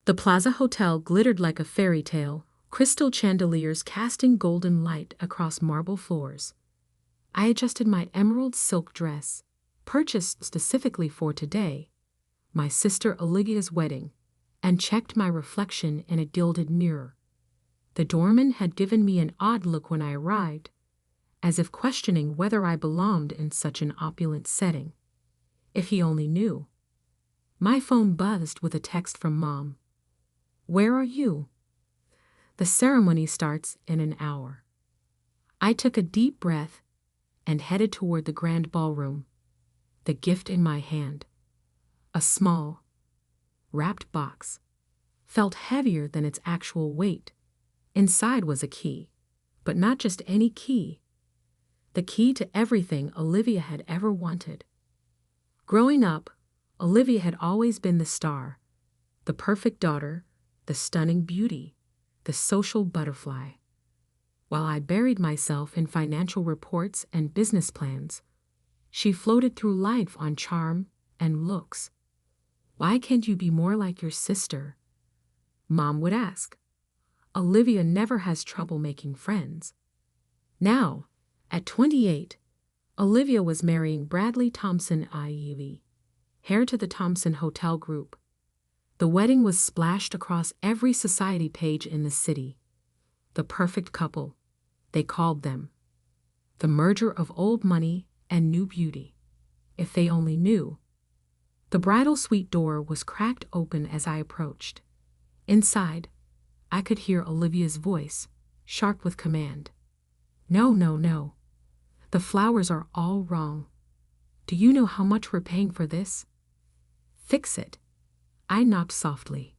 The Plaza Hotel glittered like a fairy tale, crystal chandeliers casting golden light across marble floors. I adjusted my emerald silk dress, purchased specifically for today, my sister Olivia's wedding, and checked my reflection in a gilded mirror. The doorman had given me an odd look when I arrived, as if questioning whether I belonged in such an opulent setting. If he only knew. My phone buzzed with a text from Mom. "Where are you?" "The ceremony starts in an hour." I took a deep breath and headed toward the grand ballroom, the gift in my hand. A small, wrapped box felt heavier than its actual weight. Inside was a key, but not just any key. The key to everything Olivia had ever wanted. Growing up, Olivia had always been the star, the perfect daughter, the stunning beauty, the social butterfly. While I buried myself in financial reports and business plans, she floated through life on charm and looks. "Why can't you be more like your sister?" Mom would ask. "Olivia never has trouble making friends." Now, at 28, Olivia was marrying Bradley Thompson IEV, heir to the Thompson Hotel Group. The wedding was splashed across every society page in the city. The perfect couple, they called them. The merger of old money and new beauty. If they only knew. The bridal suite door was cracked open as I approached. Inside, I could hear Olivia's voice, sharp with command. "No, no, no. The flowers are all wrong. Do you know how much we're paying for this?" "Fix it." I knocked softly.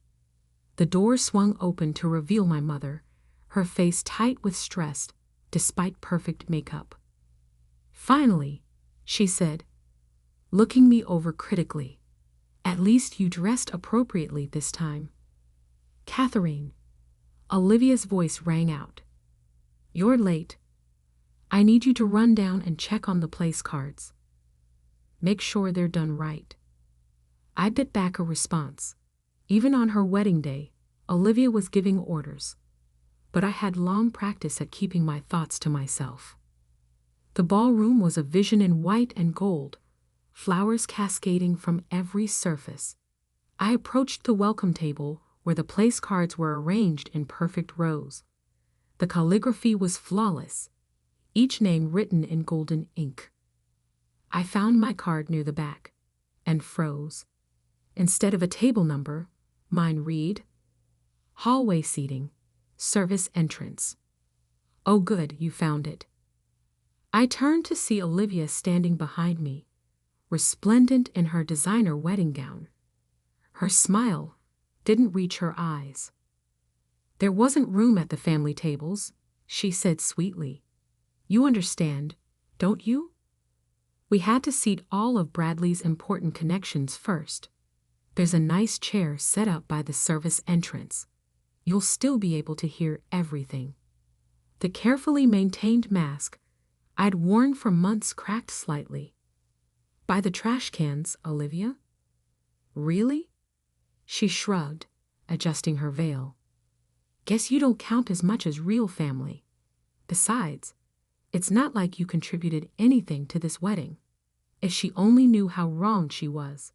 The door swung open to reveal my mother, her face tight with stress, despite perfect makeup. "Finally," she said, looking me over critically. "At least you dressed appropriately this time." "Catherine," Olivia's voice rang out. "You're late. I need you to run down and check on the place cards. Make sure they're done right." I bit back a response. Even on her wedding day, Olivia was giving orders. But I had long practice at keeping my thoughts to myself. The ballroom was a vision in white and gold, flowers cascading from every surface. I approached the welcome table where the place cards were arranged in perfect rows. The calligraphy was flawless, each name written in golden ink. I found my card near the back and froze. Instead of a table number, mine read, "Hallway seating, service entrance." "Oh good, you found it." I turned to see Olivia standing behind me, resplendent in her designer wedding gown. Her smile didn't reach her eyes. "There wasn't room at the family tables," she said sweetly. "You understand, don't you? We had to seat all of Bradley's important connections first. There's a nice chair set up by the service entrance. You'll still be able to hear everything." The carefully maintained mask I'd worn for months cracked slightly. "By the trash cans, Olivia?" "Really?" She shrugged, adjusting her veil. "Guess you don't count as much as real family. Besides, it's not like you contributed anything to this wedding." If she only knew how wrong she was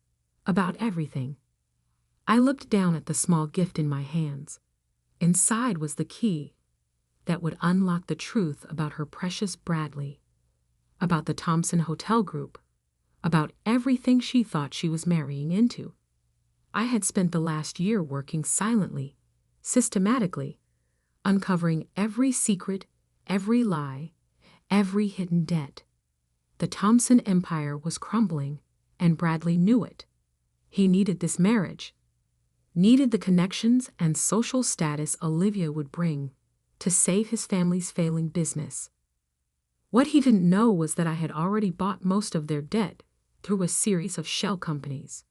about everything. I looked down at the small gift in my hands. Inside was the key that would unlock the truth about her precious Bradley, about the Thompson Hotel Group, about everything she thought she was marrying into. I had spent the last year working silently, systematically, uncovering every secret, every lie, every hidden debt. The Thompson empire was crumbling, and Bradley knew it. He needed this marriage, needed the connections and social status Olivia would bring to save his family's failing business. What he didn't know was that I had already bought most of their debt through a series of shell companies.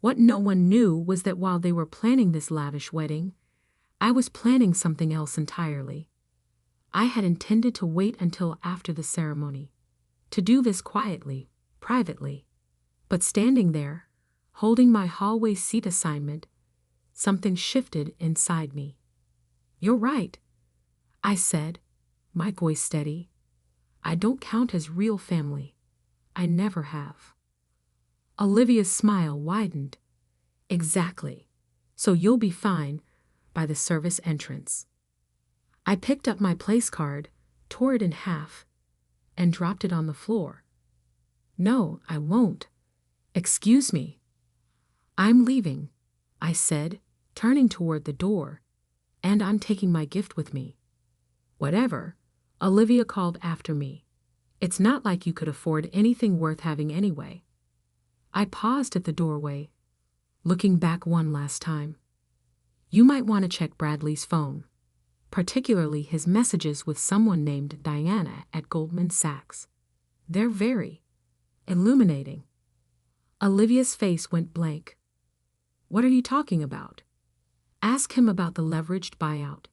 What no one knew was that while they were planning this lavish wedding, I was planning something else entirely. I had intended to wait until after the ceremony, to do this quietly, privately. But standing there, holding my hallway seat assignment, something shifted inside me. "You're right," I said, my voice steady. "I don't count as real family. I never have." Olivia's smile widened. "Exactly. So you'll be fine by the service entrance." I picked up my place card, tore it in half, and dropped it on the floor. "No, I won't. Excuse me." "I'm leaving," I said, turning toward the door, "and I'm taking my gift with me." "Whatever," Olivia called after me. "It's not like you could afford anything worth having anyway." I paused at the doorway, looking back one last time. "You might want to check Bradley's phone, particularly his messages with someone named Diana at Goldman Sachs. They're very illuminating." Olivia's face went blank. "What are you talking about?" "Ask him about the leveraged buyout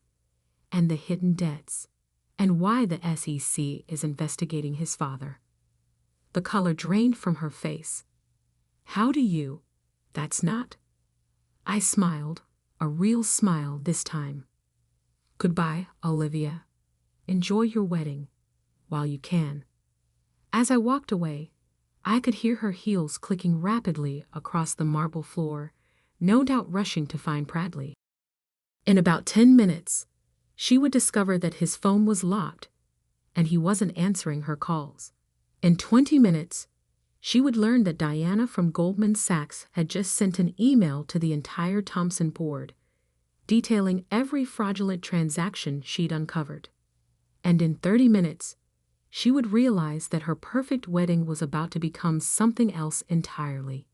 and the hidden debts, and why the SEC is investigating his father." The color drained from her face. "How do you? That's not." I smiled, a real smile this time. "Goodbye, Olivia. Enjoy your wedding, while you can." As I walked away, I could hear her heels clicking rapidly across the marble floor, no doubt rushing to find Bradley. In about 10 minutes, she would discover that his phone was locked and he wasn't answering her calls. In 20 minutes, she would learn that Diana from Goldman Sachs had just sent an email to the entire Thomson board, detailing every fraudulent transaction she'd uncovered. And in 30 minutes, she would realize that her perfect wedding was about to become something else entirely.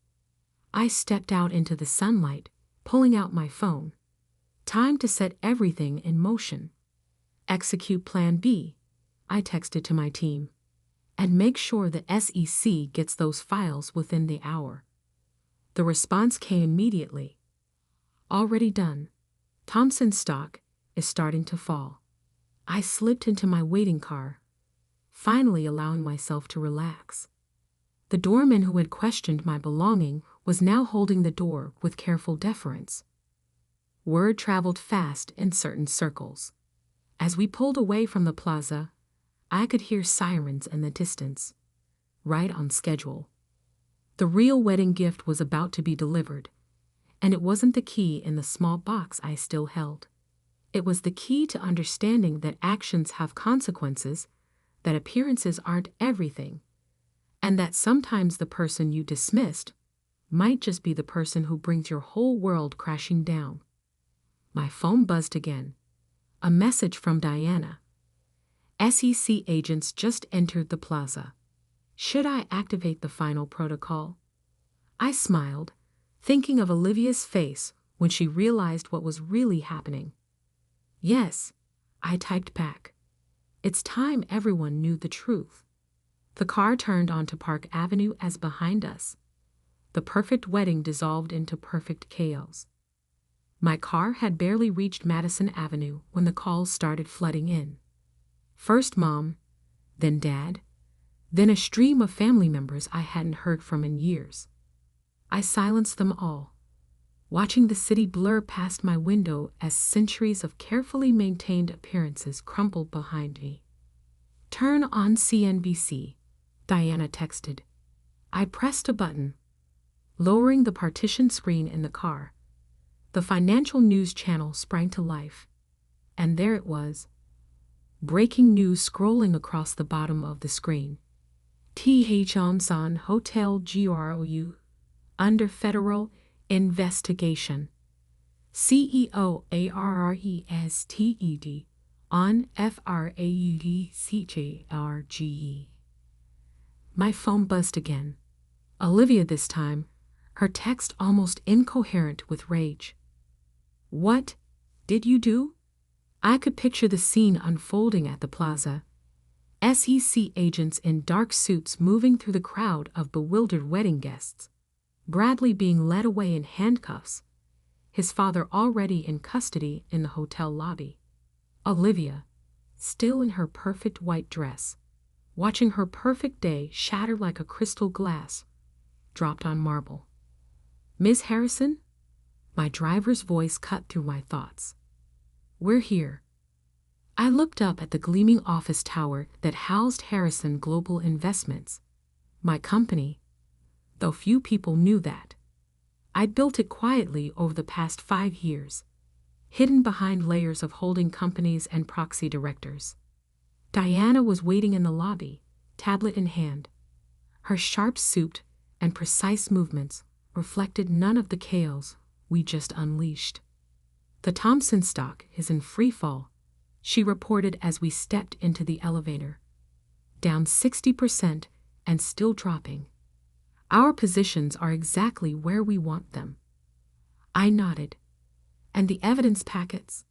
I stepped out into the sunlight, pulling out my phone. Time to set everything in motion. "Execute Plan B," I texted to my team. "And make sure the SEC gets those files within the hour." The response came immediately. "Already done. Thomson stock is starting to fall." I slipped into my waiting car, finally allowing myself to relax. The doorman who had questioned my belonging was now holding the door with careful deference. Word traveled fast in certain circles. As we pulled away from the plaza, I could hear sirens in the distance. Right on schedule. The real wedding gift was about to be delivered, and it wasn't the key in the small box I still held. It was the key to understanding that actions have consequences, that appearances aren't everything, and that sometimes the person you dismissed might just be the person who brings your whole world crashing down. My phone buzzed again. A message from Diana. "SEC agents just entered the plaza. Should I activate the final protocol?" I smiled, thinking of Olivia's face when she realized what was really happening. "Yes," I typed back. "It's time everyone knew the truth." The car turned onto Park Avenue as behind us. The perfect wedding dissolved into perfect chaos. My car had barely reached Madison Avenue when the calls started flooding in. First Mom, then Dad, then a stream of family members I hadn't heard from in years. I silenced them all, watching the city blur past my window as centuries of carefully maintained appearances crumbled behind me. "Turn on CNBC," Diana texted. I pressed a button, lowering the partition screen in the car. The financial news channel sprang to life, and there it was. Breaking news scrolling across the bottom of the screen. Thomson Hotel GROU under federal investigation. CEO ARRESTED on FRAUDCJRGE. My phone buzzed again. Olivia this time, her text almost incoherent with rage. "What did you do?" I could picture the scene unfolding at the plaza. SEC agents in dark suits moving through the crowd of bewildered wedding guests. Bradley being led away in handcuffs, his father already in custody in the hotel lobby. Olivia, still in her perfect white dress, watching her perfect day shatter like a crystal glass dropped on marble. "Miss Harrison?" My driver's voice cut through my thoughts. We're here. I looked up at the gleaming office tower that housed Harrison Global Investments, my company, though few people knew that. I'd built it quietly over the past 5 years, hidden behind layers of holding companies and proxy directors. Diana was waiting in the lobby, tablet in hand. Her sharp-souped and precise movements reflected none of the chaos we just unleashed. "The Thompson stock is in free fall," she reported as we stepped into the elevator. "Down 60% and still dropping. Our positions are exactly where we want them." I nodded. "And the evidence packets?"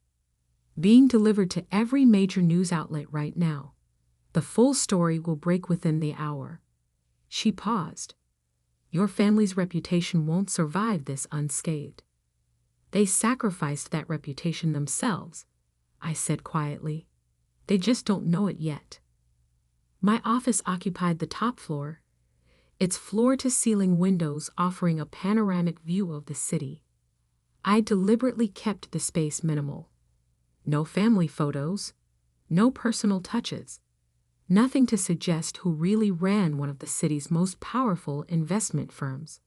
"Being delivered to every major news outlet right now. The full story will break within the hour." She paused. "Your family's reputation won't survive this unscathed." "They sacrificed that reputation themselves," I said quietly. "They just don't know it yet." My office occupied the top floor, its floor-to-ceiling windows offering a panoramic view of the city. I deliberately kept the space minimal. No family photos, no personal touches, nothing to suggest who really ran one of the city's most powerful investment firms.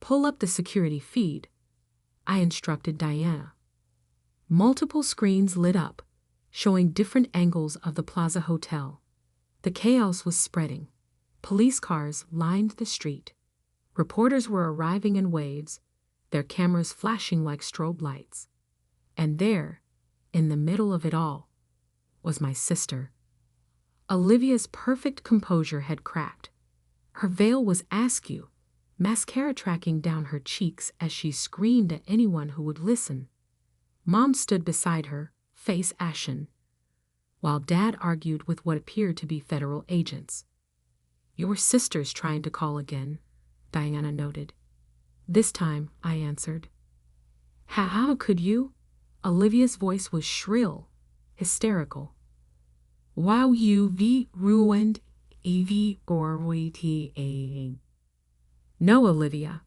"Pull up the security feed," I instructed Diana. Multiple screens lit up, showing different angles of the Plaza Hotel. The chaos was spreading. Police cars lined the street. Reporters were arriving in waves, their cameras flashing like strobe lights. And there, in the middle of it all, was my sister. Olivia's perfect composure had cracked. Her veil was askew, mascara tracking down her cheeks as she screamed at anyone who would listen. Mom stood beside her, face ashen, while Dad argued with what appeared to be federal agents. "Your sister's trying to call again," Diana noted. "This time," I answered. How could you?" Olivia's voice was shrill, hysterical. "Wow, you've ruined Evie Gorwita." "No, Olivia,"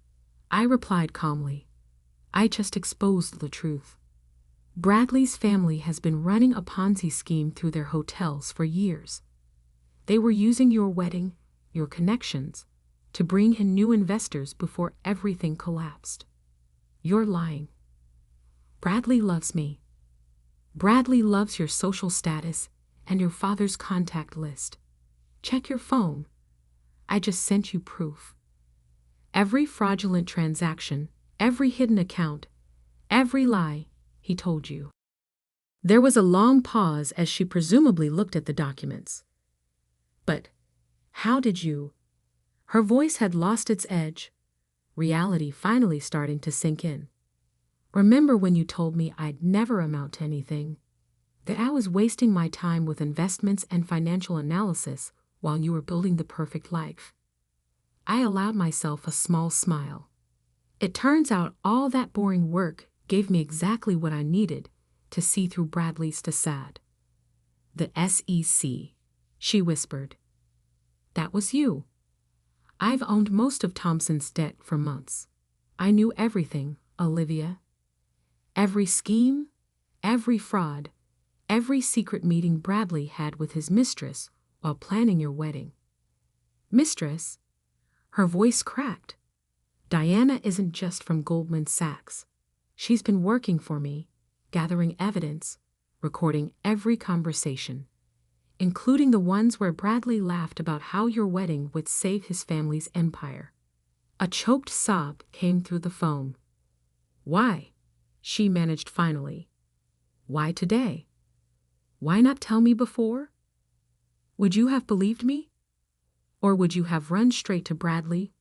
I replied calmly. "I just exposed the truth. Bradley's family has been running a Ponzi scheme through their hotels for years. They were using your wedding, your connections, to bring in new investors before everything collapsed. You're lying. Bradley loves me. Bradley loves your social status and your father's contact list. Check your phone. I just sent you proof. Every fraudulent transaction, every hidden account, every lie he told you." There was a long pause as she presumably looked at the documents. "But how did you?" Her voice had lost its edge, reality finally starting to sink in. "Remember when you told me I'd never amount to anything? That I was wasting my time with investments and financial analysis while you were building the perfect life?" I allowed myself a small smile. It turns out all that boring work gave me exactly what I needed to see through Bradley's facade. "The SEC," she whispered. "That was you. I've owned most of Thompson's debt for months. I knew everything, Olivia. Every scheme, every fraud, every secret meeting Bradley had with his mistress while planning your wedding." "Mistress?" Her voice cracked. "Diana isn't just from Goldman Sachs. She's been working for me, gathering evidence, recording every conversation, including the ones where Bradley laughed about how your wedding would save his family's empire." A choked sob came through the phone. "Why?" she managed finally. "Why today? Why not tell me before? Would you have believed me? Or would you have run straight to Bradley,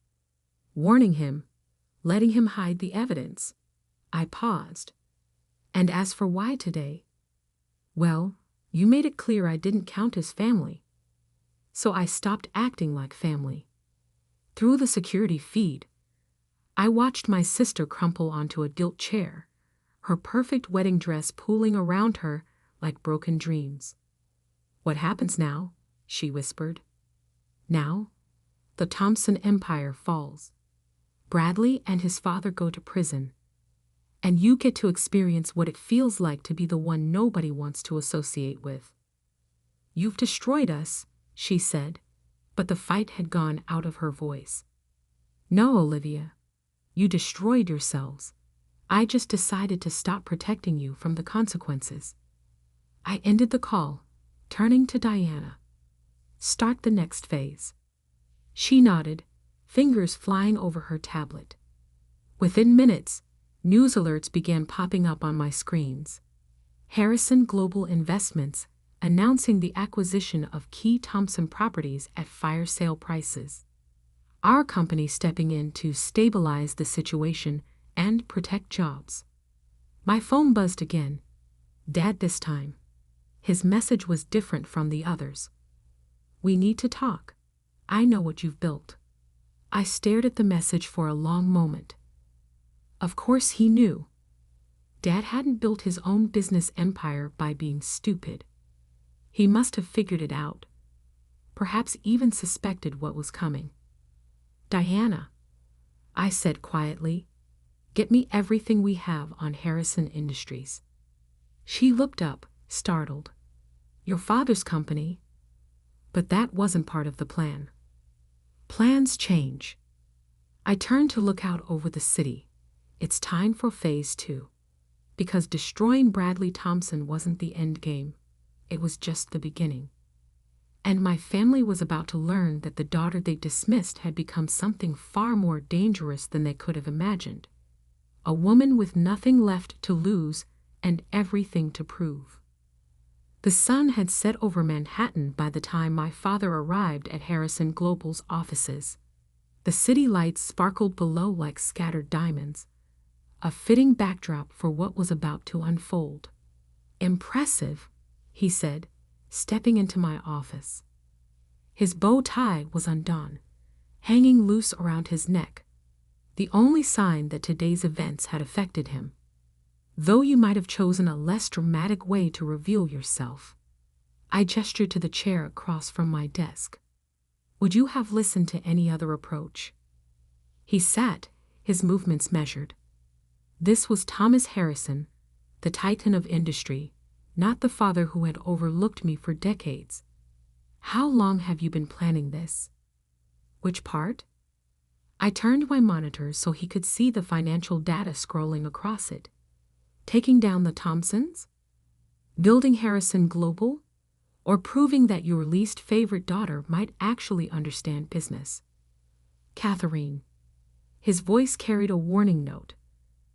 warning him, letting him hide the evidence?" I paused. "And as for why today? Well, you made it clear I didn't count as family. So I stopped acting like family. Through the security feed, I watched my sister crumple onto a gilt chair, her perfect wedding dress pooling around her like broken dreams. "What happens now?" she whispered. "Now, the Thompson empire falls. Bradley and his father go to prison. And you get to experience what it feels like to be the one nobody wants to associate with. You've destroyed us, she said, but the fight had gone out of her voice. No, Olivia. You destroyed yourselves. I just decided to stop protecting you from the consequences. I ended the call, turning to Diana. Start the next phase. She nodded, fingers flying over her tablet. Within minutes, news alerts began popping up on my screens. Harrison Global Investments announcing the acquisition of key Thompson properties at fire sale prices. Our company stepping in to stabilize the situation and protect jobs. My phone buzzed again. Dad this time. His message was different from the others. We need to talk. I know what you've built. I stared at the message for a long moment. Of course he knew. Dad hadn't built his own business empire by being stupid. He must have figured it out. Perhaps even suspected what was coming. Diana, I said quietly, get me everything we have on Harrison Industries. She looked up, startled. Your father's company? But that wasn't part of the plan. Plans change. I turned to look out over the city. It's time for phase 2. Because destroying Bradley Thompson wasn't the end game. It was just the beginning. And my family was about to learn that the daughter they dismissed had become something far more dangerous than they could have imagined. A woman with nothing left to lose and everything to prove. The sun had set over Manhattan by the time my father arrived at Harrison Global's offices. The city lights sparkled below like scattered diamonds, a fitting backdrop for what was about to unfold. Impressive, he said, stepping into my office. His bow tie was undone, hanging loose around his neck, the only sign that today's events had affected him. Though you might have chosen a less dramatic way to reveal yourself. I gestured to the chair across from my desk. Would you have listened to any other approach? He sat, his movements measured. This was Thomas Harrison, the titan of industry, not the father who had overlooked me for decades. How long have you been planning this? Which part? I turned my monitor so he could see the financial data scrolling across it. Taking down the Thompsons? Building Harrison Global? Or proving that your least favorite daughter might actually understand business? Catherine. His voice carried a warning note,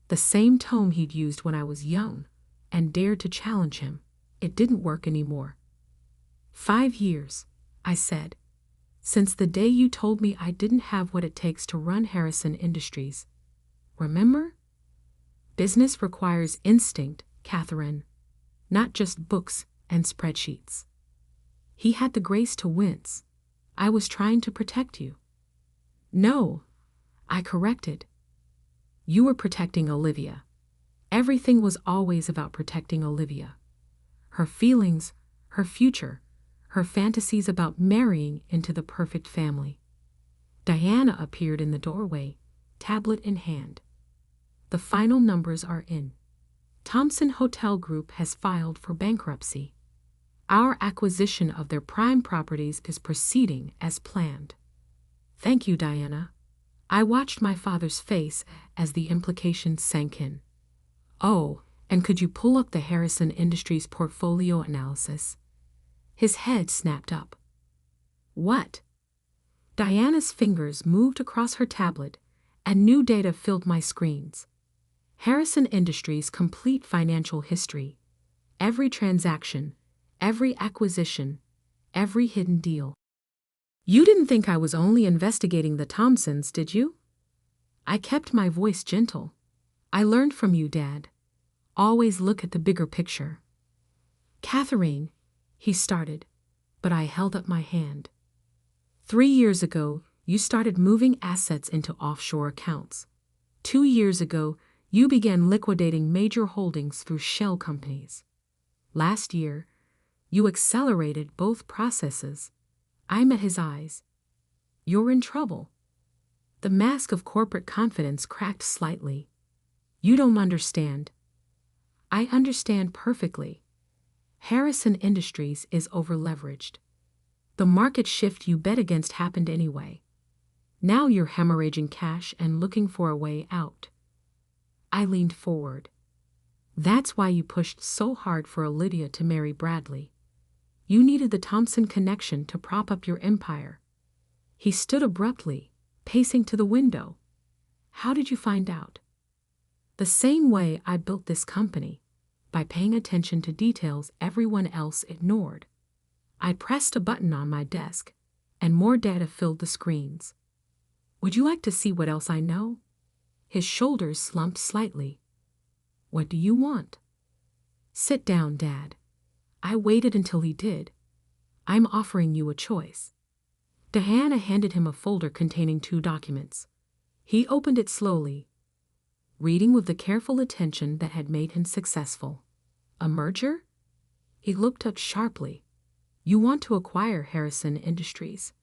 the same tone he'd used when I was young and dared to challenge him. It didn't work anymore. 5 years, I said, since the day you told me I didn't have what it takes to run Harrison Industries. Remember? Business requires instinct, Catherine, not just books and spreadsheets. He had the grace to wince. I was trying to protect you. No, I corrected. You were protecting Olivia. Everything was always about protecting Olivia. Her feelings, her future, her fantasies about marrying into the perfect family. Diana appeared in the doorway, tablet in hand. The final numbers are in. Thompson Hotel Group has filed for bankruptcy. Our acquisition of their prime properties is proceeding as planned. Thank you, Diana. I watched my father's face as the implications sank in. Oh, and could you pull up the Harrison Industries portfolio analysis? His head snapped up. What? Diana's fingers moved across her tablet, and new data filled my screens. Harrison Industries' complete financial history. Every transaction, every acquisition, every hidden deal. You didn't think I was only investigating the Thompsons, did you? I kept my voice gentle. I learned from you, Dad. Always look at the bigger picture. Catherine, he started, but I held up my hand. 3 years ago, you started moving assets into offshore accounts. 2 years ago, you began liquidating major holdings through shell companies. Last year, you accelerated both processes. I met his eyes. You're in trouble. The mask of corporate confidence cracked slightly. You don't understand. I understand perfectly. Harrison Industries is overleveraged. The market shift you bet against happened anyway. Now you're hemorrhaging cash and looking for a way out. I leaned forward. That's why you pushed so hard for Olivia to marry Bradley. You needed the Thompson connection to prop up your empire. He stood abruptly, pacing to the window. How did you find out? The same way I built this company, by paying attention to details everyone else ignored. I pressed a button on my desk, and more data filled the screens. Would you like to see what else I know? His shoulders slumped slightly. What do you want? Sit down, Dad. I waited until he did. I'm offering you a choice. Diana handed him a folder containing 2 documents. He opened it slowly, reading with the careful attention that had made him successful. A merger? He looked up sharply. You want to acquire Harrison Industries.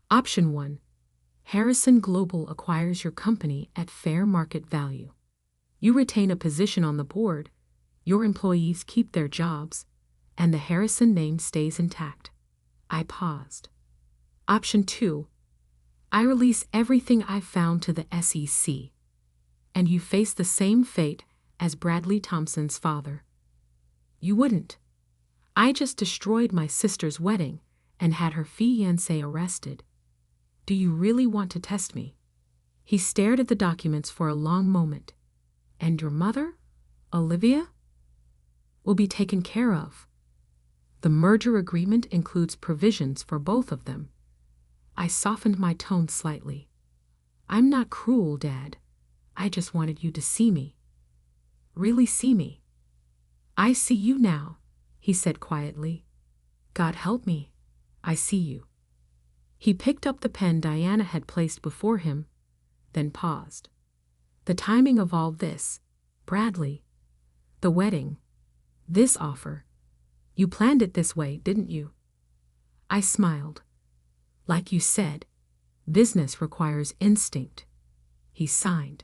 Option 1. Harrison Global acquires your company at fair market value. You retain a position on the board, your employees keep their jobs, and the Harrison name stays intact. I paused. Option 2. I release everything I've found to the SEC, and you face the same fate as Bradley Thompson's father. You wouldn't. I just destroyed my sister's wedding and had her fiancé arrested. Do you really want to test me? He stared at the documents for a long moment. And your mother, Olivia, will be taken care of. The merger agreement includes provisions for both of them. I softened my tone slightly. I'm not cruel, Dad. I just wanted you to see me. Really see me. I see you now, he said quietly. God help me, I see you. He picked up the pen Diana had placed before him, then paused. The timing of all this, Bradley, the wedding, this offer, you planned it this way, didn't you? I smiled. Like you said, business requires instinct. He signed.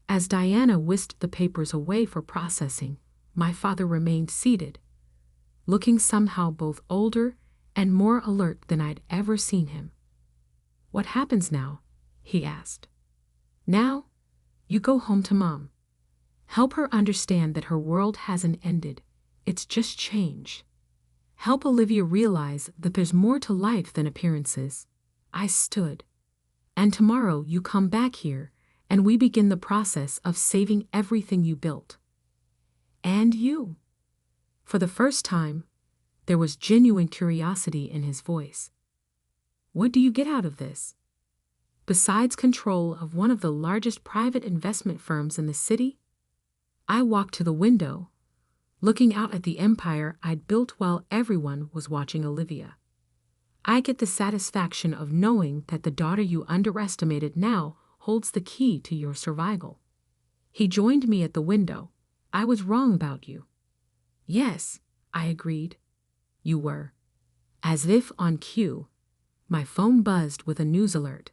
As Diana whisked the papers away for processing, my father remained seated, looking somehow both older and more alert than I'd ever seen him. What happens now? He asked. Now, you go home to Mom. Help her understand that her world hasn't ended, it's just changed. Help Olivia realize that there's more to life than appearances. I stood. And tomorrow you come back here, and we begin the process of saving everything you built. And you. For the first time, there was genuine curiosity in his voice. What do you get out of this? Besides control of one of the largest private investment firms in the city? I walked to the window, looking out at the empire I'd built while everyone was watching Olivia. I get the satisfaction of knowing that the daughter you underestimated now holds the key to your survival. He joined me at the window. I was wrong about you. Yes, I agreed. You were. As if on cue, my phone buzzed with a news alert.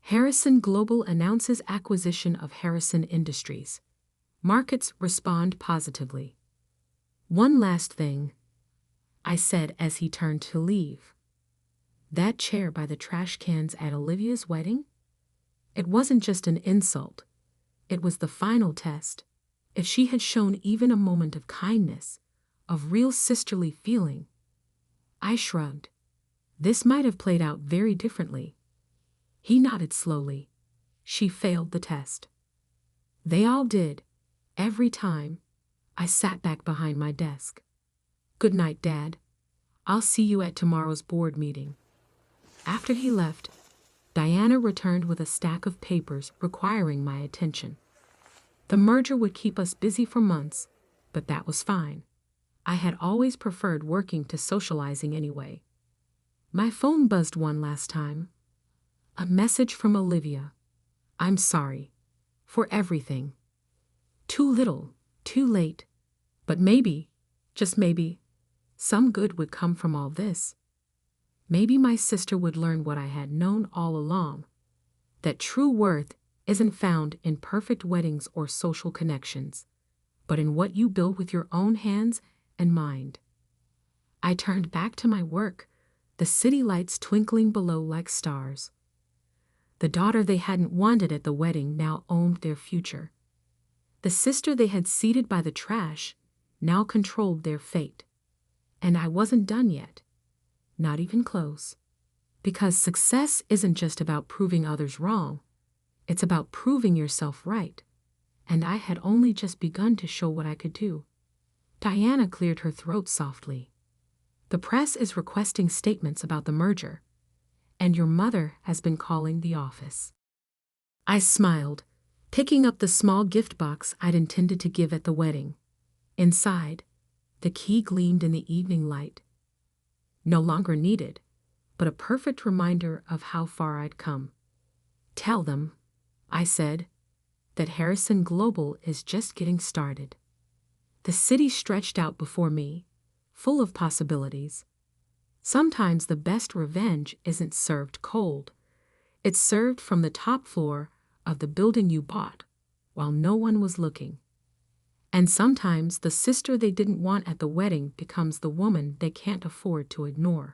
Harrison Global announces acquisition of Harrison Industries. Markets respond positively. One last thing, I said as he turned to leave. That chair by the trash cans at Olivia's wedding? It wasn't just an insult. It was the final test. If she had shown even a moment of kindness, of real sisterly feeling. I shrugged. This might have played out very differently. He nodded slowly. She failed the test. They all did. Every time. I sat back behind my desk. Good night, Dad. I'll see you at tomorrow's board meeting. After he left, Diana returned with a stack of papers requiring my attention. The merger would keep us busy for months, but that was fine. I had always preferred working to socializing anyway. My phone buzzed one last time. A message from Olivia. I'm sorry. For everything. Too little, too late. But maybe, just maybe, some good would come from all this. Maybe my sister would learn what I had known all along. That true worth isn't found in perfect weddings or social connections, but in what you build with your own hands and mind. I turned back to my work, the city lights twinkling below like stars. The daughter they hadn't wanted at the wedding now owned their future. The sister they had seated by the trash now controlled their fate. And I wasn't done yet. Not even close. Because success isn't just about proving others wrong. It's about proving yourself right. And I had only just begun to show what I could do. Diana cleared her throat softly. The press is requesting statements about the merger, and your mother has been calling the office. I smiled, picking up the small gift box I'd intended to give at the wedding. Inside, the key gleamed in the evening light. No longer needed, but a perfect reminder of how far I'd come. Tell them, I said, that Harrison Global is just getting started. The city stretched out before me, full of possibilities. Sometimes the best revenge isn't served cold. It's served from the top floor of the building you bought, while no one was looking. And sometimes the sister they didn't want at the wedding becomes the woman they can't afford to ignore.